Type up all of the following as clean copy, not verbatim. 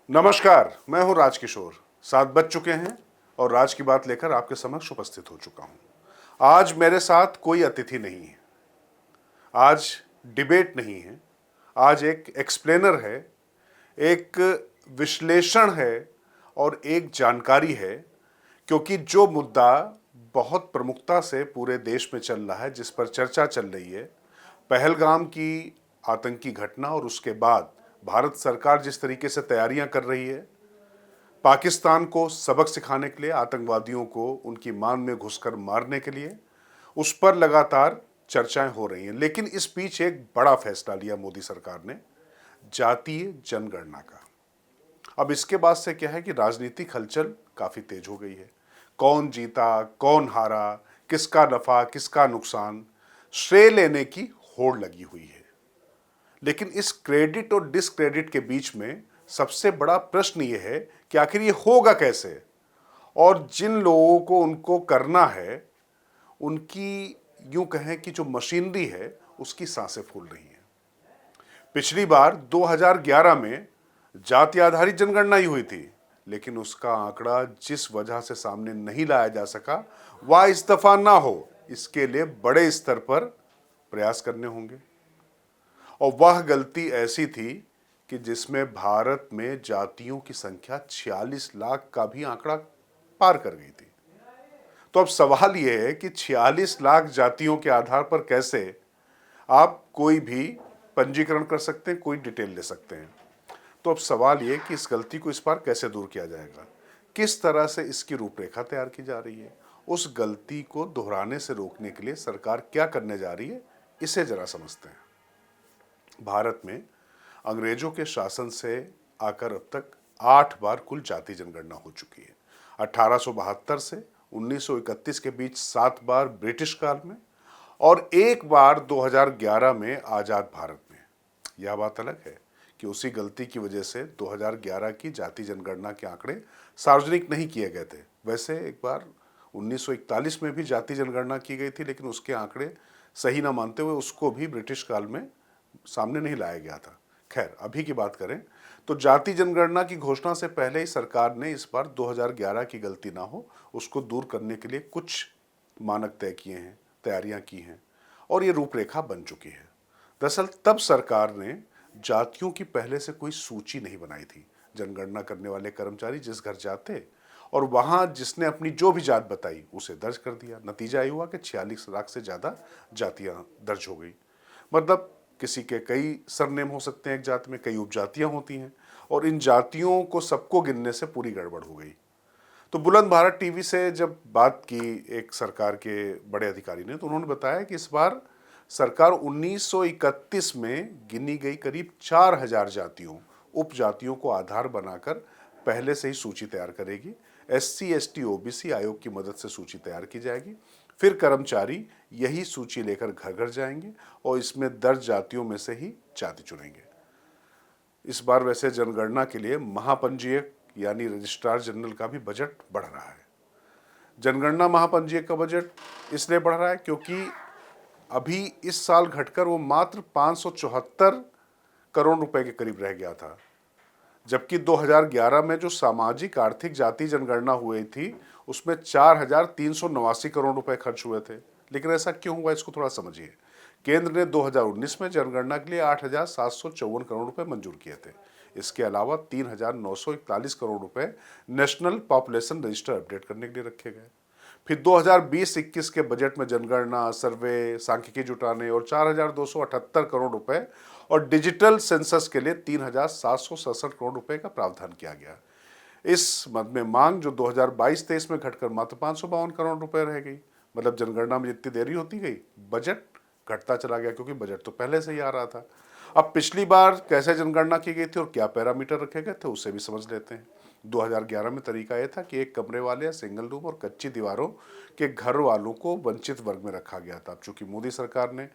नमस्कार, मैं हूं राजकिशोर। 7 बज चुके हैं और राज की बात लेकर आपके समक्ष उपस्थित हो चुका हूं। आज मेरे साथ कोई अतिथि नहीं है, आज डिबेट नहीं है, आज एक एक्सप्लेनर है, एक विश्लेषण है और एक जानकारी है। क्योंकि जो मुद्दा बहुत प्रमुखता से पूरे देश में चल रहा है, जिस पर चर्चा चल रही है, पहलगाम की आतंकी घटना और उसके बाद भारत सरकार जिस तरीके से तैयारियां कर रही है पाकिस्तान को सबक सिखाने के लिए, आतंकवादियों को उनकी मान में घुसकर मारने के लिए, उस पर लगातार चर्चाएं हो रही हैं। लेकिन इस बीच एक बड़ा फैसला लिया मोदी सरकार ने, जातीय जनगणना का। अब इसके बाद से क्या है कि राजनीतिक हलचल काफी तेज हो गई है। कौन जीता, कौन हारा, किसका नफा, किसका नुकसान, श्रेय लेने की होड़ लगी हुई है। लेकिन इस क्रेडिट और डिसक्रेडिट के बीच में सबसे बड़ा प्रश्न यह है कि आखिर ये होगा कैसे, और जिन लोगों को उनको करना है उनकी, यूं कहें कि जो मशीनरी है उसकी सांसें फूल रही हैं। पिछली बार 2011 में जाति आधारित जनगणना ही हुई थी, लेकिन उसका आंकड़ा जिस वजह से सामने नहीं लाया जा सका, वह इस दफा ना हो, इसके लिए बड़े स्तर पर प्रयास करने होंगे। और वह गलती ऐसी थी कि जिसमें भारत में जातियों की संख्या 46 लाख का भी आंकड़ा पार कर गई थी। तो अब सवाल यह है कि 46 लाख जातियों के आधार पर कैसे आप कोई भी पंजीकरण कर सकते हैं, कोई डिटेल ले सकते हैं। तो अब सवाल यह कि इस गलती को इस बार कैसे दूर किया जाएगा, किस तरह से इसकी रूपरेखा तैयार की जा रही है, उस गलती को दोहराने से रोकने के लिए सरकार क्या करने जा रही है, इसे जरा समझते हैं। भारत में अंग्रेजों के शासन से आकर अब तक 8 बार कुल जाति जनगणना हो चुकी है। 1872 से 1931 के बीच 7 बार ब्रिटिश काल में, और एक बार 2011 में आजाद भारत में। यह बात अलग है कि उसी गलती की वजह से 2011 की जाति जनगणना के आंकड़े सार्वजनिक नहीं किए गए थे। वैसे एक बार 1941 में भी जाति जनगणना की गई थी, लेकिन उसके आंकड़े सही ना मानते हुए उसको भी ब्रिटिश काल में सामने नहीं लाया गया था। खैर, अभी की बात करें तो जाति जनगणना की घोषणा से पहले ही सरकार ने इस बार 2011 की गलती ना हो, उसको दूर करने के लिए कुछ मानक तय किए हैं, तैयारियां की हैं, और ये रूपरेखा बन चुकी है। दरअसल तब सरकार ने जातियों की पहले से कोई सूची नहीं बनाई थी। जनगणना करने वाले कर्मचारी जिस घर जाते और वहां जिसने अपनी जो भी जात बताई उसे दर्ज कर दिया। नतीजा ये हुआ कि 46 लाख से ज़्यादा जातियां दर्ज हो गई। मतलब किसी के कई सरनेम हो सकते हैं, एक जात में कई उपजातियां होती हैं, और इन जातियों को सबको गिनने से पूरी गड़बड़ हो गई। तो बुलंद भारत टीवी से जब बात की एक सरकार के बड़े अधिकारी ने, तो उन्होंने बताया कि इस बार सरकार 1931 में गिनी गई करीब 4000 जातियों, उपजातियों को आधार बनाकर पहले से ही सूची तैयार करेगी। एससी, एसटी, ओबीसी आयोग की मदद से सूची तैयार की जाएगी। फिर कर्मचारी यही सूची लेकर घर घर जाएंगे और इसमें दर्ज जातियों में से ही जाति चुनेंगे। इस बार वैसे जनगणना के लिए महापंजीयक यानी रजिस्ट्रार जनरल का भी बजट बढ़ रहा है। जनगणना महापंजीयक का बजट इसलिए बढ़ रहा है क्योंकि अभी इस साल घटकर वो मात्र 574 करोड़ रुपए के करीब रह गया था, जबकि 2011 में जो सामाजिक आर्थिक जाति जनगणना हुई थी उसमें 4389 करोड़ रुपए खर्च हुए थे। लेकिन ऐसा क्यों हुआ, इसको थोड़ा समझिए। केंद्र ने 2019 में जनगणना के लिए 8754 करोड़ रुपए मंजूर किए थे। इसके अलावा 3941 करोड़ रुपए नेशनल पॉपुलेशन रजिस्टर अपडेट करने के लिए रखे गए। फिर 2020-21 के बजट में जनगणना, सर्वे, सांख्यिकी जुटाने और 4278 करोड़ रुपए और डिजिटल सेंसस के लिए 3767 करोड़ रुपए का प्रावधान किया गया। इस मद में मांग जो 2022-23 में घटकर मात्र 552 करोड़ रुपए रह गई। मतलब जनगणना में जितनी देरी होती गई, बजट घटता चला गया, क्योंकि बजट तो पहले से ही आ रहा था। अब पिछली बार कैसे जनगणना की गई थी और क्या पैरामीटर रखे गए थे उसे भी समझ लेते हैं। 2011 में तरीका यह था कि एक कमरे वाले या सिंगल रूम और कच्ची दीवारों के घर वालों को वंचित वर्ग में रखा गया था। अब चूंकि मोदी सरकार ने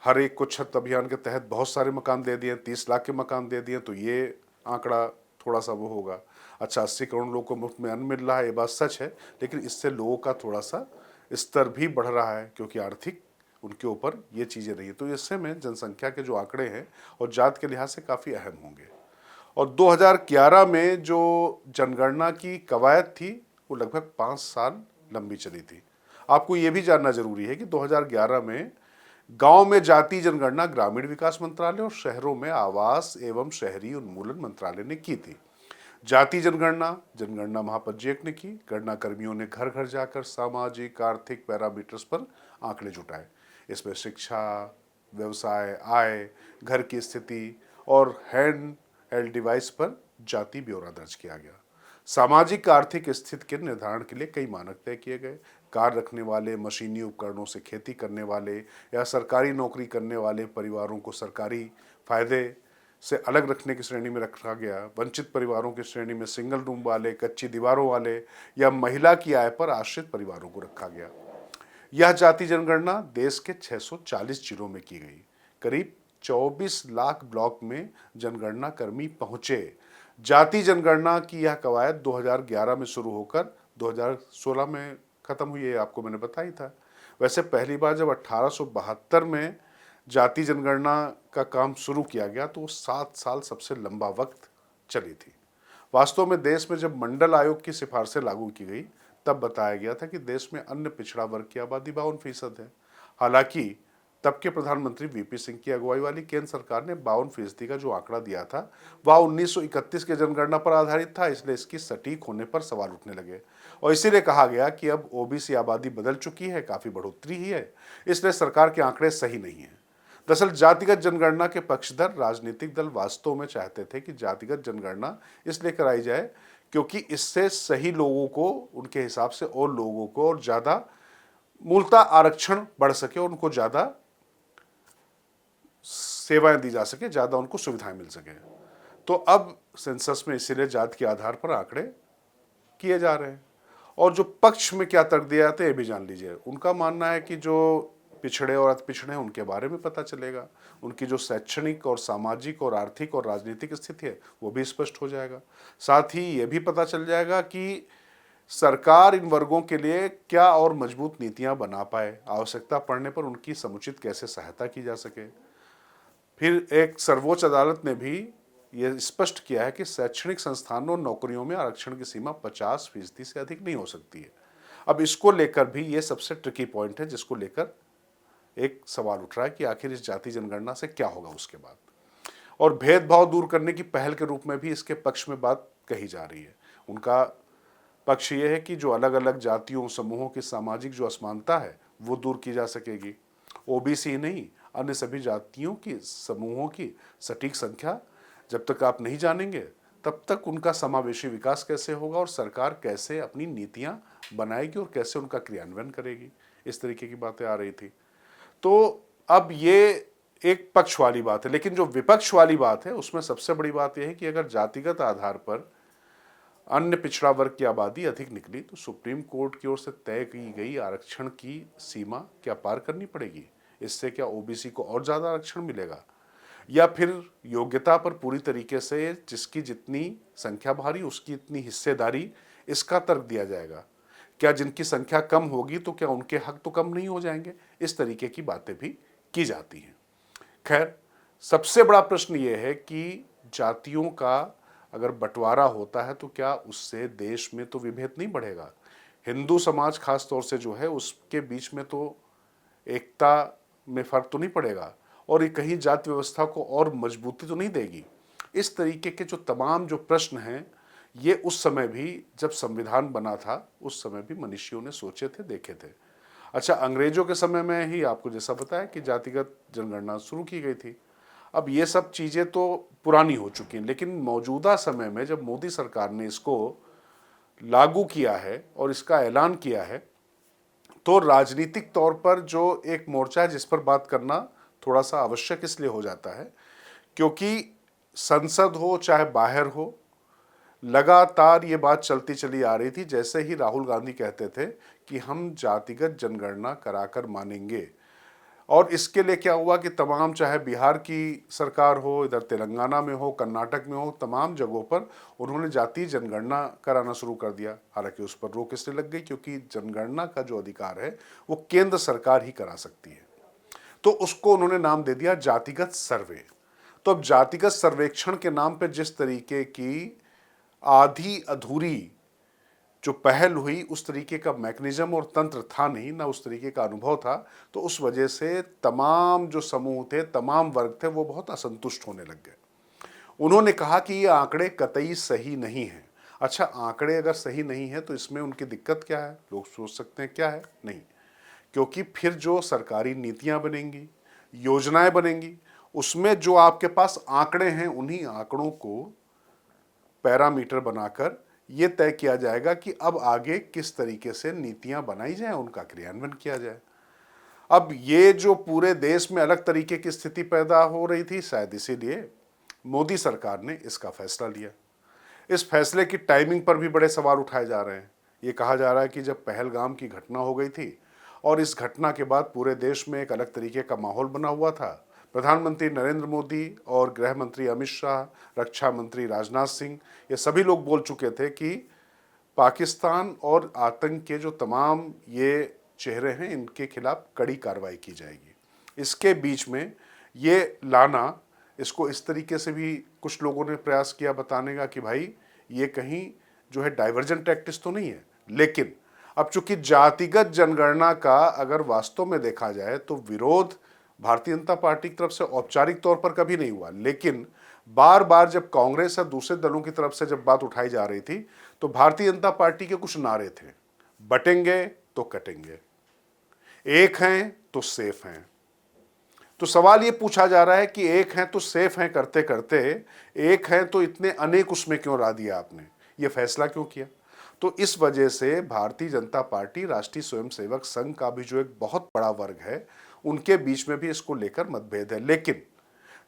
हर एक को छत अभियान के तहत बहुत सारे मकान दे दिए, 30 लाख के मकान दे दिए, तो ये आंकड़ा थोड़ा सा वो होगा। अच्छा, 80 करोड़ लोगों को मुफ्त में अन्न मिल रहा है, ये बात सच है, लेकिन इससे लोगों का थोड़ा सा स्तर भी बढ़ रहा है, क्योंकि आर्थिक उनके ऊपर ये चीज़ें रही है। तो इससे में जनसंख्या के जो आंकड़े हैं और जात के लिहाज से काफ़ी अहम होंगे। और 2011 में जो जनगणना की कवायद थी वो लगभग 5 साल लंबी चली थी। आपको ये भी जानना जरूरी है कि 2011 में गांव में जाति जनगणना ग्रामीण विकास मंत्रालय और शहरों में आवास एवं शहरी उन्मूलन मंत्रालय ने की थी। जाति जनगणना जनगणना महापंजीयक ने की। गणना कर्मियों ने घर घर जाकर सामाजिक आर्थिक पैरामीटर्स पर आंकड़े जुटाए। इसमें शिक्षा, व्यवसाय, आय, घर की स्थिति और हैंड हेल्ड डिवाइस पर जाति ब्यौरा दर्ज किया गया। सामाजिक आर्थिक स्थिति के निर्धारण के लिए कई मानक तय किए गए। कार रखने वाले, मशीनी उपकरणों से खेती करने वाले या सरकारी नौकरी करने वाले परिवारों को सरकारी फायदे से अलग रखने की श्रेणी में रखा गया। वंचित परिवारों की श्रेणी में सिंगल रूम वाले, कच्ची दीवारों वाले या महिला की आय पर आश्रित परिवारों को रखा गया। यह जाति जनगणना देश के 640 जिलों में की गई। करीब 24 लाख ब्लॉक में जनगणना कर्मी पहुंचे। जाति जनगणना की यह कवायद 2011 में शुरू होकर 2016 में खत्म हुई है, आपको मैंने बताया था। वैसे पहली बार जब 1872 में जाति जनगणना का काम शुरू किया गया तो वो 7 साल सबसे लंबा वक्त चली थी। वास्तव में देश में जब मंडल आयोग की सिफारिशें लागू की गई तब बताया गया था कि देश में अन्य पिछड़ा वर्ग की आबादी 52% है। हालांकि तब के प्रधानमंत्री वीपी सिंह की अगुवाई वाली केंद्र सरकार ने 52% का जो आंकड़ा दिया था वह 1931 के जनगणना पर आधारित था, इसलिए इसकी सटीक होने पर सवाल उठने लगे और इसीलिए कहा गया कि अब ओबीसी आबादी बदल चुकी है, काफी बढ़ोतरी ही है, इसलिए सरकार के आंकड़े सही नहीं है। दरअसल जातिगत जनगणना के पक्षधर राजनीतिक दल वास्तव में चाहते थे कि जातिगत जनगणना इसलिए कराई जाए क्योंकि इससे सही लोगों को, उनके हिसाब से और लोगों को और ज्यादा मूलतः आरक्षण बढ़ सके और उनको ज्यादा सेवाएं दी जा सके, ज्यादा उनको सुविधाएं मिल सके। तो अब सेंसस में इसीलिए जाति के आधार पर आंकड़े किए जा रहे हैं। और जो पक्ष में क्या तर्क दिया जाता है ये भी जान लीजिए। उनका मानना है कि जो पिछड़े और अति पिछड़े हैं उनके बारे में पता चलेगा, उनकी जो शैक्षणिक और सामाजिक और आर्थिक और राजनीतिक स्थिति है वो भी स्पष्ट हो जाएगा। साथ ही ये भी पता चल जाएगा कि सरकार इन वर्गों के लिए क्या और मजबूत नीतियां बना पाए, आवश्यकता पड़ने पर उनकी समुचित कैसे सहायता की जा सके। फिर एक सर्वोच्च अदालत ने भी यह स्पष्ट किया है कि शैक्षणिक संस्थानों और नौकरियों में आरक्षण की सीमा 50% से अधिक नहीं हो सकती है। अब इसको लेकर भी ये सबसे ट्रिकी पॉइंट है जिसको लेकर एक सवाल उठ रहा है कि आखिर इस जाति जनगणना से क्या होगा उसके बाद। और भेदभाव दूर करने की पहल के रूप में भी इसके पक्ष में बात कही जा रही है। उनका पक्ष ये है कि जो अलग अलग जातियों समूहों की सामाजिक जो असमानता है वो दूर की जा सकेगी। ओबीसी नहीं, अन्य सभी जातियों की समूहों की सटीक संख्या जब तक आप नहीं जानेंगे तब तक उनका समावेशी विकास कैसे होगा और सरकार कैसे अपनी नीतियां बनाएगी और कैसे उनका क्रियान्वयन करेगी, इस तरीके की बातें आ रही थी। तो अब ये एक पक्ष वाली बात है, लेकिन जो विपक्ष वाली बात है उसमें सबसे बड़ी बात यह है कि अगर जातिगत आधार पर अन्य पिछड़ा वर्ग की आबादी अधिक निकली तो सुप्रीम कोर्ट की ओर से तय की गई आरक्षण की सीमा क्या पार करनी पड़ेगी। इससे क्या ओबीसी को और ज्यादा आरक्षण मिलेगा या फिर योग्यता पर पूरी तरीके से जिसकी जितनी संख्या भारी उसकी इतनी हिस्सेदारी, इसका तर्क दिया जाएगा। क्या जिनकी संख्या कम होगी तो क्या उनके हक तो कम नहीं हो जाएंगे, इस तरीके की बातें भी की जाती हैं। खैर, सबसे बड़ा प्रश्न यह है कि जातियों का अगर बंटवारा होता है तो क्या उससे देश में तो विभेद नहीं बढ़ेगा। हिंदू समाज खास तौर से जो है उसके बीच में तो एकता में फर्क तो नहीं पड़ेगा और ये कहीं जाति व्यवस्था को और मजबूती तो नहीं देगी। इस तरीके के जो तमाम जो प्रश्न हैं ये उस समय भी जब संविधान बना था उस समय भी मनीषियों ने सोचे थे, देखे थे। अच्छा, अंग्रेजों के समय में ही आपको जैसा बताया कि जातिगत जनगणना शुरू की गई थी। अब ये सब चीज़ें तो पुरानी हो चुकी हैं, लेकिन मौजूदा समय में जब मोदी सरकार ने इसको लागू किया है और इसका ऐलान किया है तो राजनीतिक तौर पर जो एक मोर्चा है जिस पर बात करना थोड़ा सा आवश्यक इसलिए हो जाता है क्योंकि संसद हो चाहे बाहर हो, लगातार ये बात चलती चली आ रही थी। जैसे ही राहुल गांधी कहते थे कि हम जातिगत जनगणना कराकर मानेंगे, और इसके लिए क्या हुआ कि तमाम, चाहे बिहार की सरकार हो, इधर तेलंगाना में हो, कर्नाटक में हो, तमाम जगहों पर उन्होंने जाति जनगणना कराना शुरू कर दिया। हालांकि उस पर रोक इसलिए लग गई क्योंकि जनगणना का जो अधिकार है वो केंद्र सरकार ही करा सकती है, तो उसको उन्होंने नाम दे दिया जातिगत सर्वे। तो अब जातिगत सर्वेक्षण के नाम पे जिस तरीके की आधी अधूरी जो पहल हुई, उस तरीके का मैकेनिज्म और तंत्र था नहीं, ना उस तरीके का अनुभव था, तो उस वजह से तमाम जो समूह थे, तमाम वर्ग थे, वो बहुत असंतुष्ट होने लग गए। उन्होंने कहा कि ये आंकड़े कतई सही नहीं हैं। अच्छा, आंकड़े अगर सही नहीं है तो इसमें उनकी दिक्कत क्या है? लोग सोच सकते हैं क्या है? नहीं, क्योंकि फिर जो सरकारी नीतियां बनेंगी, योजनाएं बनेंगी, उसमें जो आपके पास आंकड़े हैं, उन्हीं आंकड़ों को पैरामीटर बनाकर ये तय किया जाएगा कि अब आगे किस तरीके से नीतियां बनाई जाए, उनका क्रियान्वयन किया जाए। अब ये जो पूरे देश में अलग तरीके की स्थिति पैदा हो रही थी, शायद इसीलिए मोदी सरकार ने इसका फैसला लिया। इस फैसले की टाइमिंग पर भी बड़े सवाल उठाए जा रहे हैं। ये कहा जा रहा है कि जब पहलगाम की घटना हो गई थी और इस घटना के बाद पूरे देश में एक अलग तरीके का माहौल बना हुआ था, प्रधानमंत्री नरेंद्र मोदी और गृह मंत्री अमित शाह, रक्षा मंत्री राजनाथ सिंह, ये सभी लोग बोल चुके थे कि पाकिस्तान और आतंक के जो तमाम ये चेहरे हैं, इनके खिलाफ कड़ी कार्रवाई की जाएगी। इसके बीच में ये लाना, इसको इस तरीके से भी कुछ लोगों ने प्रयास किया बताने का कि भाई ये कहीं जो है डाइवर्जेंट टैक्टिस तो नहीं है। लेकिन अब चूंकि जातिगत जनगणना का अगर वास्तव में देखा जाए तो विरोध भारतीय जनता पार्टी की तरफ से औपचारिक तौर पर कभी नहीं हुआ, लेकिन बार बार जब कांग्रेस और दूसरे दलों की तरफ से जब बात उठाई जा रही थी तो भारतीय जनता पार्टी के कुछ नारे थे, बटेंगे तो कटेंगे, एक हैं तो सेफ हैं। तो सवाल ये पूछा जा रहा है कि एक हैं तो सेफ हैं करते करते एक हैं तो इतने अनेक उसमें क्यों ला दिया आपने, ये फैसला क्यों किया? तो इस वजह से भारतीय जनता पार्टी, राष्ट्रीय स्वयंसेवक संघ का भी जो एक बहुत बड़ा वर्ग है, उनके बीच में भी इसको लेकर मतभेद है। लेकिन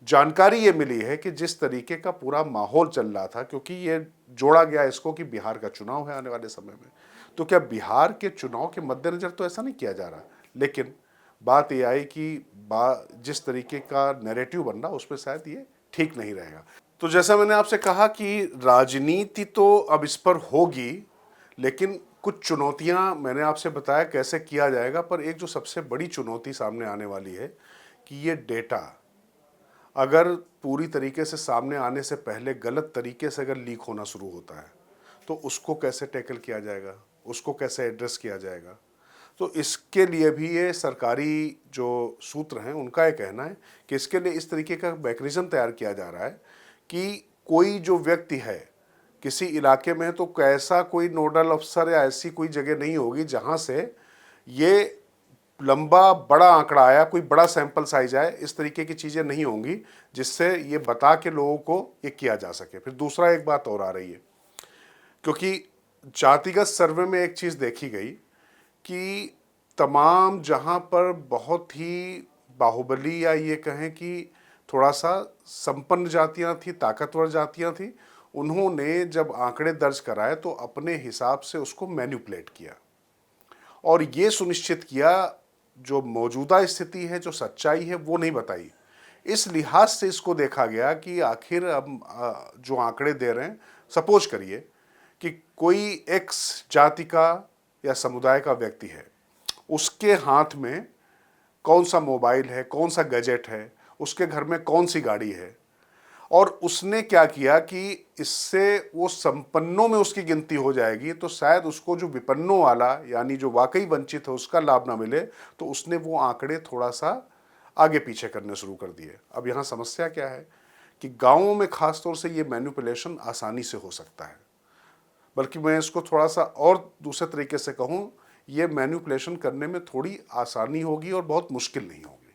जानकारी ये मिली है कि जिस तरीके का पूरा माहौल चल रहा था, क्योंकि ये जोड़ा गया इसको कि बिहार का चुनाव है आने वाले समय में, तो क्या बिहार के चुनाव के मद्देनजर तो ऐसा नहीं किया जा रहा, लेकिन बात यह आई कि जिस तरीके का नैरेटिव बन रहा उस पर शायद ये ठीक नहीं रहेगा। तो जैसा मैंने आपसे कहा कि राजनीति तो अब इस पर होगी, लेकिन कुछ चुनौतियां मैंने आपसे बताया कैसे किया जाएगा, पर एक जो सबसे बड़ी चुनौती सामने आने वाली है कि ये डेटा अगर पूरी तरीके से सामने आने से पहले गलत तरीके से अगर लीक होना शुरू होता है तो उसको कैसे टैकल किया जाएगा, उसको कैसे एड्रेस किया जाएगा। तो इसके लिए भी ये सरकारी जो सूत्र हैं उनका ये कहना है कि इसके लिए इस तरीके का मैकेनिज्म तैयार किया जा रहा है कि कोई जो व्यक्ति है किसी इलाके में, तो कैसा कोई नोडल अफसर या ऐसी कोई जगह नहीं होगी जहां से ये लंबा बड़ा आंकड़ा आया, कोई बड़ा सैंपल साइज आए, इस तरीके की चीज़ें नहीं होंगी जिससे ये बता के लोगों को ये किया जा सके। फिर दूसरा एक बात और आ रही है, क्योंकि जातिगत सर्वे में एक चीज़ देखी गई कि तमाम जहां पर बहुत ही बाहुबली या ये कहें कि थोड़ा सा संपन्न जातियां थी, ताकतवर जातियां थी, उन्होंने जब आंकड़े दर्ज कराए तो अपने हिसाब से उसको मैनिपुलेट किया और ये सुनिश्चित किया जो मौजूदा स्थिति है, जो सच्चाई है, वो नहीं बताई। इस लिहाज से इसको देखा गया कि आखिर अब जो आंकड़े दे रहे हैं, सपोज करिए कि कोई एक्स जाति का या समुदाय का व्यक्ति है, उसके हाथ में कौन सा मोबाइल है, कौन सा गैजेट है, उसके घर में कौन सी गाड़ी है, और उसने क्या किया कि इससे वो संपन्नों में उसकी गिनती हो जाएगी तो शायद उसको जो विपन्नों वाला यानी जो वाकई वंचित है उसका लाभ ना मिले, तो उसने वो आंकड़े थोड़ा सा आगे पीछे करने शुरू कर दिए। अब यहाँ समस्या क्या है कि गाँवों में खासतौर से ये मैनिपुलेशन आसानी से हो सकता है, बल्कि मैं इसको थोड़ा सा और दूसरे तरीके से कहूँ, ये मैनिपुलेशन करने में थोड़ी आसानी होगी और बहुत मुश्किल नहीं होगी,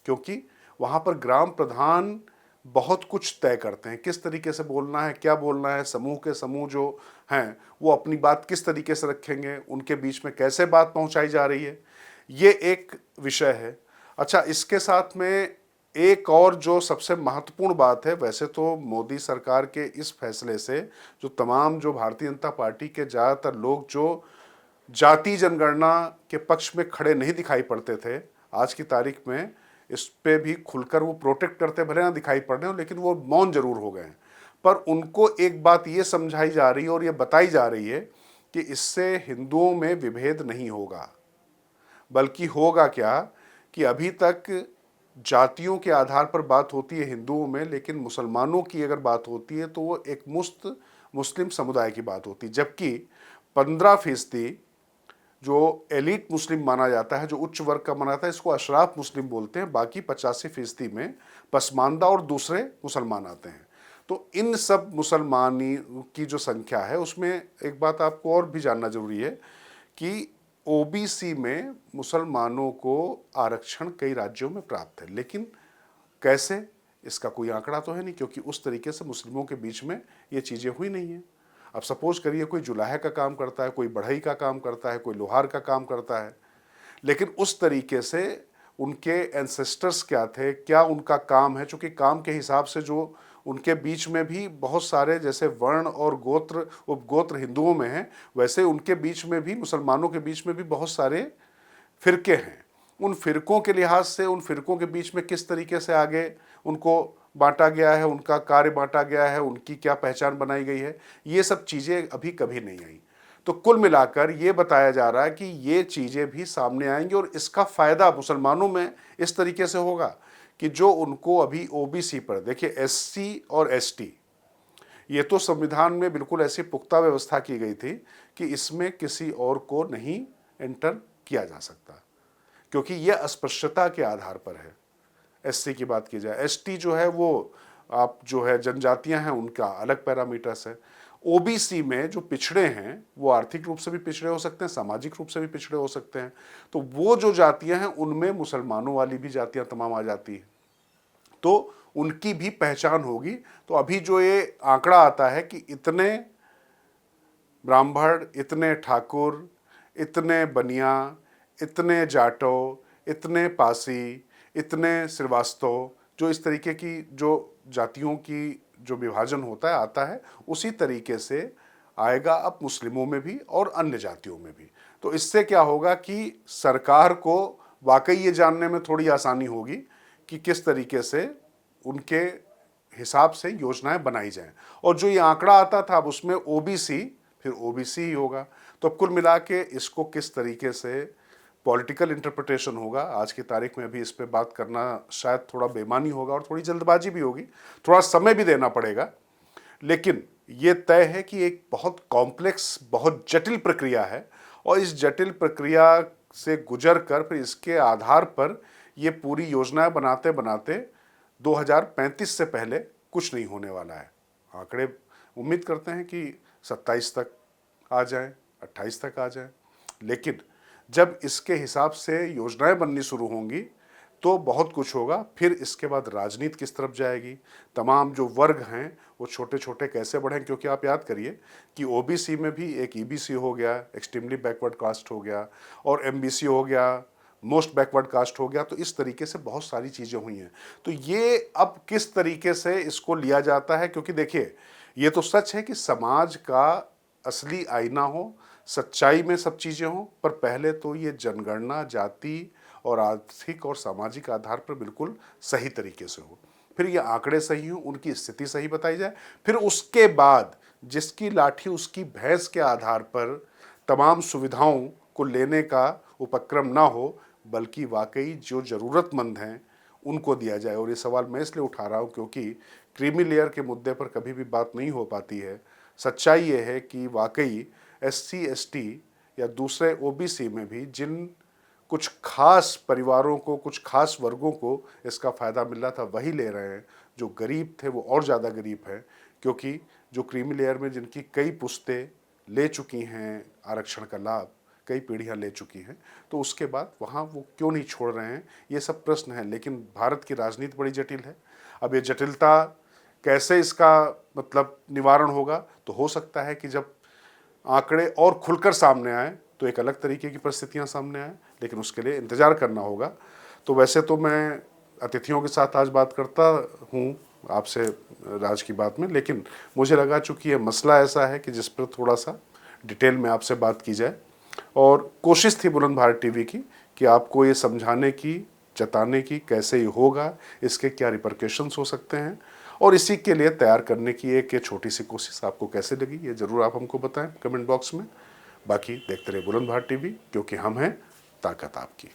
क्योंकि वहाँ पर ग्राम प्रधान बहुत कुछ तय करते हैं, किस तरीके से बोलना है, क्या बोलना है, समूह के समूह जो हैं वो अपनी बात किस तरीके से रखेंगे, उनके बीच में कैसे बात पहुंचाई जा रही है, ये एक विषय है। अच्छा, इसके साथ में एक और जो सबसे महत्वपूर्ण बात है, वैसे तो मोदी सरकार के इस फैसले से जो तमाम जो भारतीय जनता पार्टी के ज़्यादातर लोग जो जाति जनगणना के पक्ष में खड़े नहीं दिखाई पड़ते थे, आज की तारीख में इस पे भी खुलकर वो प्रोटेक्ट करते भले ना दिखाई पड़ रहे हो, लेकिन वो मौन जरूर हो गए हैं। पर उनको एक बात ये समझाई जा रही है और ये बताई जा रही है कि इससे हिंदुओं में विभेद नहीं होगा, बल्कि होगा क्या कि अभी तक जातियों के आधार पर बात होती है हिंदुओं में, लेकिन मुसलमानों की अगर बात होती है तो वो एक मुस्लिम समुदाय की बात होती है। जबकि 15% जो एलिट मुस्लिम माना जाता है, जो उच्च वर्ग का माना जाता है, इसको अशराफ मुस्लिम बोलते हैं। बाकी 85% में पसमानदा और दूसरे मुसलमान आते हैं। तो इन सब मुसलमानी की जो संख्या है उसमें एक बात आपको और भी जानना जरूरी है कि ओबीसी में मुसलमानों को आरक्षण कई राज्यों में प्राप्त है, लेकिन कैसे, इसका कोई आंकड़ा तो है नहीं, क्योंकि उस तरीके से मुस्लिमों के बीच में ये चीज़ें हुई नहीं हैं। अब सपोज करिए कोई जुलाहे का काम करता है, कोई बढ़ई का काम करता है, कोई लोहार का काम करता है, लेकिन उस तरीके से उनके एंसेस्टर्स क्या थे, क्या उनका काम है, चूंकि काम के हिसाब से जो उनके बीच में भी बहुत सारे जैसे वर्ण और गोत्र उपगोत्र हिंदुओं में हैं, वैसे उनके बीच में भी, मुसलमानों के बीच में भी बहुत सारे फिरके हैं। उन फिरकों के लिहाज से, उन फिरकों के बीच में किस तरीके से आगे उनको बांटा गया है, उनका कार्य बांटा गया है, उनकी क्या पहचान बनाई गई है, ये सब चीज़ें अभी कभी नहीं आई। तो कुल मिलाकर ये बताया जा रहा है कि ये चीज़ें भी सामने आएंगी और इसका फ़ायदा मुसलमानों में इस तरीके से होगा कि जो उनको अभी ओबीसी पर, देखिए एससी और एसटी, ये तो संविधान में बिल्कुल ऐसी पुख्ता व्यवस्था की गई थी कि इसमें किसी और को नहीं एंटर किया जा सकता, क्योंकि यह अस्पृश्यता के आधार पर है। एससी की बात की जाए, एसटी जो है वो आप जो है जनजातियां हैं, उनका अलग पैरामीटर्स है। ओबीसी में जो पिछड़े हैं वो आर्थिक रूप से भी पिछड़े हो सकते हैं, सामाजिक रूप से भी पिछड़े हो सकते हैं। तो वो जो जातियां हैं उनमें मुसलमानों वाली भी जातियां तमाम आ जाती हैं, तो उनकी भी पहचान होगी। तो अभी जो ये आंकड़ा आता है कि इतने ब्राह्मण, इतने ठाकुर, इतने बनिया, इतने जाटो, इतने पासी, इतने श्रीवास्तव, जो इस तरीके की जो जातियों की जो विभाजन होता है आता है, उसी तरीके से आएगा अब मुस्लिमों में भी और अन्य जातियों में भी। तो इससे क्या होगा कि सरकार को वाकई ये जानने में थोड़ी आसानी होगी कि किस तरीके से उनके हिसाब से योजनाएं बनाई जाएं। और जो ये आंकड़ा आता था अब उसमें ओबीसी, फिर ओबीसी ही होगा। तो अब कुल मिला के इसको किस तरीके से पॉलिटिकल इंटरप्रिटेशन होगा, आज की तारीख में अभी इस पे बात करना शायद थोड़ा बेमानी होगा और थोड़ी जल्दबाजी भी होगी, थोड़ा समय भी देना पड़ेगा। लेकिन ये तय है कि एक बहुत कॉम्प्लेक्स, बहुत जटिल प्रक्रिया है और इस जटिल प्रक्रिया से गुजर कर फिर इसके आधार पर ये पूरी योजनाएं बनाते बनाते 2035 से पहले कुछ नहीं होने वाला है। आंकड़े उम्मीद करते हैं कि 27 तक आ जाएं, 28 तक आ जाएं, लेकिन जब इसके हिसाब से योजनाएं बननी शुरू होंगी तो बहुत कुछ होगा। फिर इसके बाद राजनीति किस तरफ जाएगी, तमाम जो वर्ग हैं वो छोटे छोटे कैसे बढ़ें, क्योंकि आप याद करिए कि ओबीसी में भी एक ईबीसी हो गया, एक्सट्रीमली बैकवर्ड कास्ट हो गया, और एमबीसी हो गया, मोस्ट बैकवर्ड कास्ट हो गया। तो इस तरीके से बहुत सारी चीज़ें हुई हैं। तो ये अब किस तरीके से इसको लिया जाता है, क्योंकि देखिए ये तो सच है कि समाज का असली आईना हो, सच्चाई में सब चीज़ें हों, पर पहले तो ये जनगणना जाति और आर्थिक और सामाजिक आधार पर बिल्कुल सही तरीके से हो, फिर ये आंकड़े सही हों, उनकी स्थिति सही बताई जाए, फिर उसके बाद जिसकी लाठी उसकी भैंस के आधार पर तमाम सुविधाओं को लेने का उपक्रम ना हो, बल्कि वाकई जो ज़रूरतमंद हैं उनको दिया जाए। और ये सवाल मैं इसलिए उठा रहा हूँ क्योंकि क्रीमी लेयर के मुद्दे पर कभी भी बात नहीं हो पाती है। सच्चाई ये है कि वाकई एससी एसटी या दूसरे ओबीसी में भी जिन कुछ खास परिवारों को, कुछ खास वर्गों को इसका फ़ायदा मिल रहा था वही ले रहे हैं। जो गरीब थे वो और ज़्यादा गरीब हैं, क्योंकि जो क्रीमी लेयर में जिनकी कई पुश्तें ले चुकी हैं आरक्षण का लाभ, कई पीढ़ियां ले चुकी हैं, तो उसके बाद वहाँ वो क्यों नहीं छोड़ रहे हैं, ये सब प्रश्न हैं। लेकिन भारत की राजनीति बड़ी जटिल है। अब ये जटिलता कैसे इसका मतलब निवारण होगा, तो हो सकता है कि जब आंकड़े और खुलकर सामने आए तो एक अलग तरीके की परिस्थितियां सामने आए, लेकिन उसके लिए इंतज़ार करना होगा। तो वैसे तो मैं अतिथियों के साथ आज बात करता हूँ आपसे राज की बात में, लेकिन मुझे लगा चूँकि ये मसला ऐसा है कि जिस पर थोड़ा सा डिटेल में आपसे बात की जाए, और कोशिश थी बुलंद भारत टीवी की कि आपको ये समझाने की, जताने की कैसे ये होगा, इसके क्या रिपरकशंस हो सकते हैं, और इसी के लिए तैयार करने की एक छोटी सी कोशिश आपको कैसे लगी ये ज़रूर आप हमको बताएं कमेंट बॉक्स में। बाकी देखते रहे बुलंद भारत टीवी, क्योंकि हम हैं ताकत आपकी।